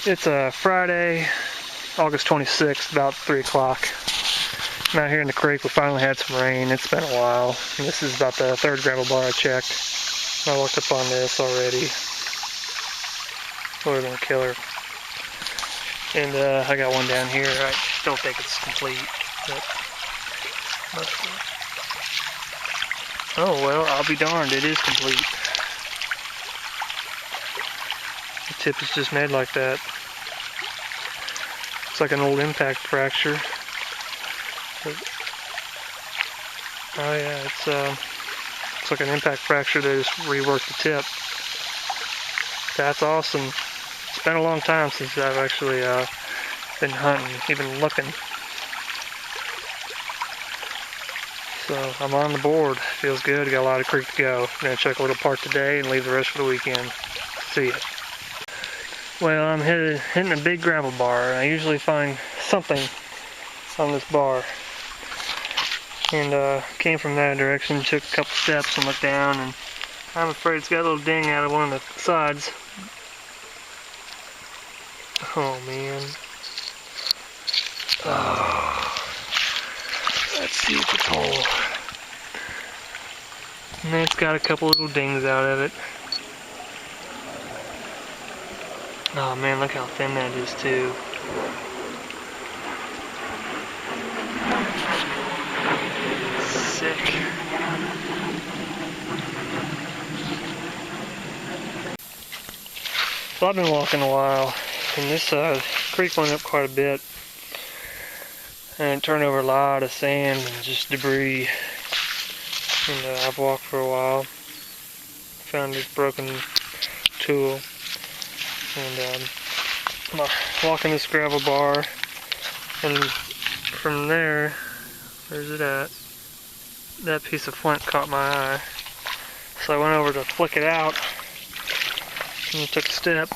It's a Friday, August 26th, about 3 o'clock. I'm out here in the creek. We finally had some rain. It's been a while. And this is about the third gravel bar I checked. I looked up on this already. Would have been a killer. And I got one down here. I don't think it's complete, but oh well, I'll be darned, it is complete. The tip is just made like that. It's like an old impact fracture. But, oh yeah, it's like an impact fracture. They just reworked the tip. That's awesome. It's been a long time since I've actually been hunting, even looking. So I'm on the board. Feels good. Got a lot of creek to go. I'm gonna check a little part today and leave the rest for the weekend. See ya. Well, I'm hitting a big gravel bar. I usually find something on this bar. And came from that direction, took a couple steps and looked down, and I'm afraid it's got a little ding out of one of the sides. Oh man. Oh, that's super cool. And then it's got a couple little dings out of it. Oh man, look how thin that is too. Sick. So I've been walking a while, and this creek went up quite a bit, and it turned over a lot of sand and just debris. And I've walked for a while, found this broken tool, and I'm walking this gravel bar, and from there, where's it at? That piece of flint caught my eye, so I went over to flick it out, and took a step,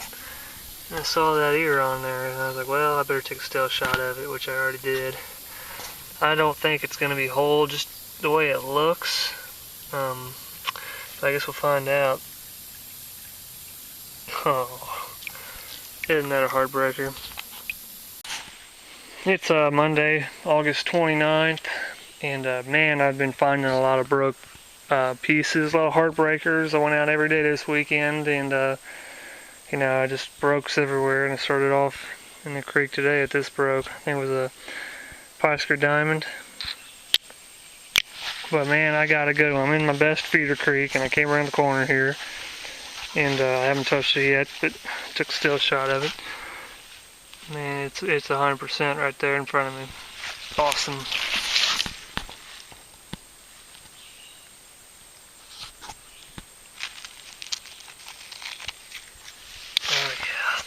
and I saw that ear on there, and I was like, well, I better take a still shot of it, which I already did. I don't think it's going to be whole, just the way it looks. I guess we'll find out. Oh, isn't that a heartbreaker? It's Monday, August 29th, and man, I've been finding a lot of broke pieces, a lot of heartbreakers. I went out every day this weekend, and I just brokes everywhere, and I started off in the creek today at this broke. I think it was a Pysker Diamond. But man, I got a good one. I'm in my best feeder creek, and I came around the corner here, and I haven't touched it yet, but took a still shot of it. Man, it's 100% right there in front of me. Awesome. Oh yeah.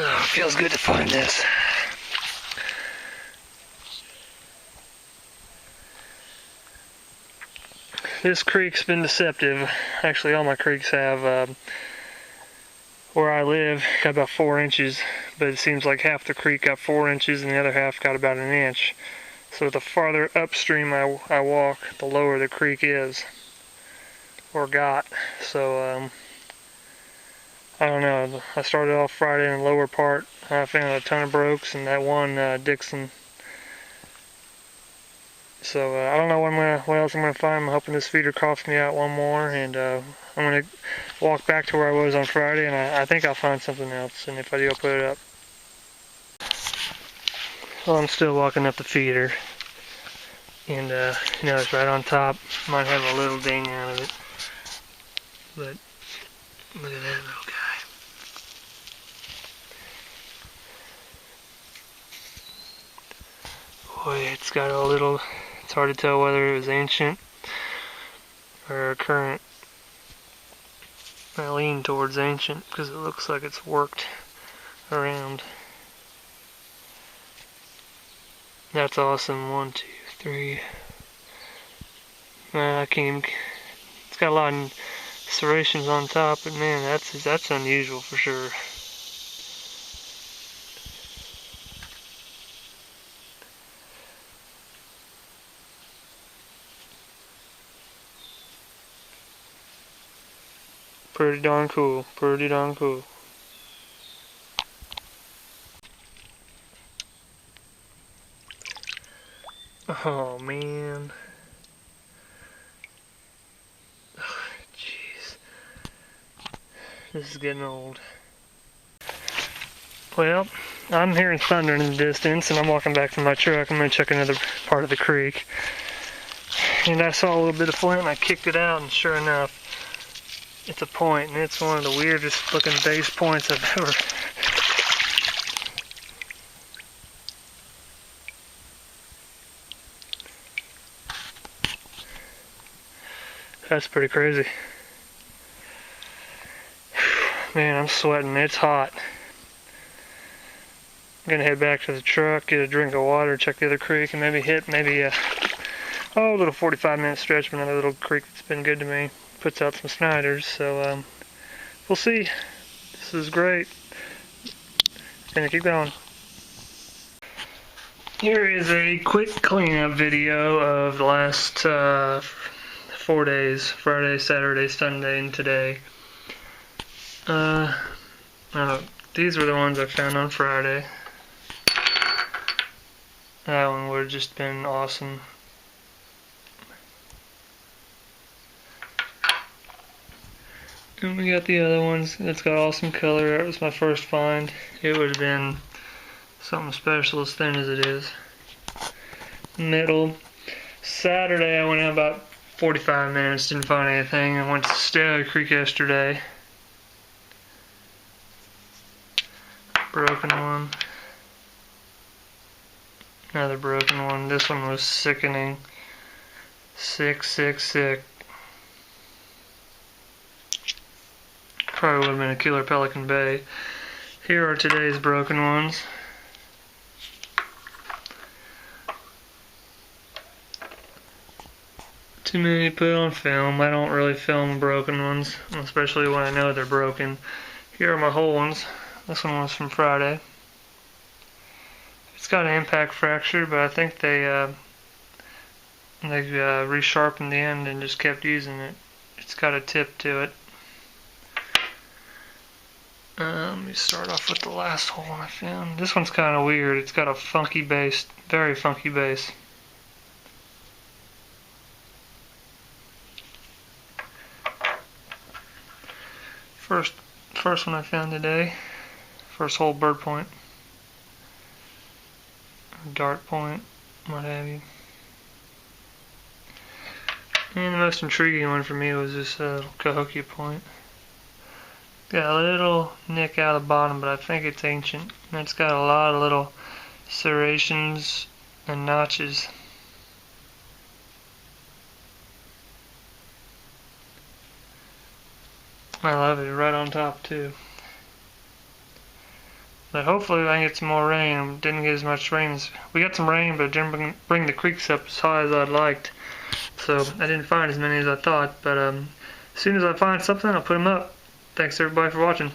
Oh, it feels good to find this. This creek's been deceptive. Actually, all my creeks have. Where I live, got about 4 inches, but it seems like half the creek got 4 inches and the other half got about an inch. So the farther upstream I walk, the lower the creek is, or got. So I don't know. I started off Friday in the lower part. I found a ton of brokes and that one Dixon. So I don't know what else I'm gonna find. I'm hoping this feeder coughs me out one more, and I'm gonna walk back to where I was on Friday, and I think I'll find something else. And if I do, I'll put it up. Well, I'm still walking up the feeder, and it's right on top. Might have a little ding out of it, but look at that little guy. Boy, it's got a little. It's hard to tell whether it was ancient or current. I lean towards ancient because it looks like it's worked around. That's awesome. 1, 2, 3. I can't even. It's got a lot of serrations on top, but man, that's unusual for sure. Pretty darn cool. Pretty darn cool. Oh man. Jeez. This is getting old. Well, I'm hearing thunder in the distance and I'm walking back to my truck. I'm going to check another part of the creek. And I saw a little bit of flint and I kicked it out, and sure enough, it's a point, and it's one of the weirdest looking base points I've ever. That's pretty crazy. Man, I'm sweating. It's hot. I'm gonna head back to the truck, get a drink of water, check the other creek, and maybe hit a little 45-minute stretch from another little creek that's been good to me. Puts out some Sniders, so we'll see. This is great. Gonna keep going. Here is a quick cleanup video of the last 4 days: Friday, Saturday, Sunday, and today. These were the ones I found on Friday. That one would have just been awesome. And we got the other ones. It's got awesome color. That was my first find. It would have been something special, as thin as it is. Middle. Saturday I went out about 45 minutes, didn't find anything. I went to Staley Creek yesterday. Broken one. Another broken one. This one was sickening. Sick. Probably would have been a killer Pelican Bay. Here are today's broken ones. Too many to put on film. I don't really film broken ones, especially when I know they're broken. Here are my whole ones. This one was from Friday. It's got an impact fracture, but I think they resharpened the end and just kept using it. It's got a tip to it. Let me start off with the last hole I found. This one's kind of weird. It's got a funky base, very funky base. First one I found today. First hole bird point. Dart point, what have you. And the most intriguing one for me was this Cahokia point. Got a little nick out of the bottom, but I think it's ancient. And it's got a lot of little serrations and notches. I love it, right on top too. But hopefully I can get some more rain. Didn't get as much rain. We got some rain, but it didn't bring the creeks up as high as I'd liked. So I didn't find as many as I thought. But as soon as I find something, I'll put them up. Thanks everybody for watching.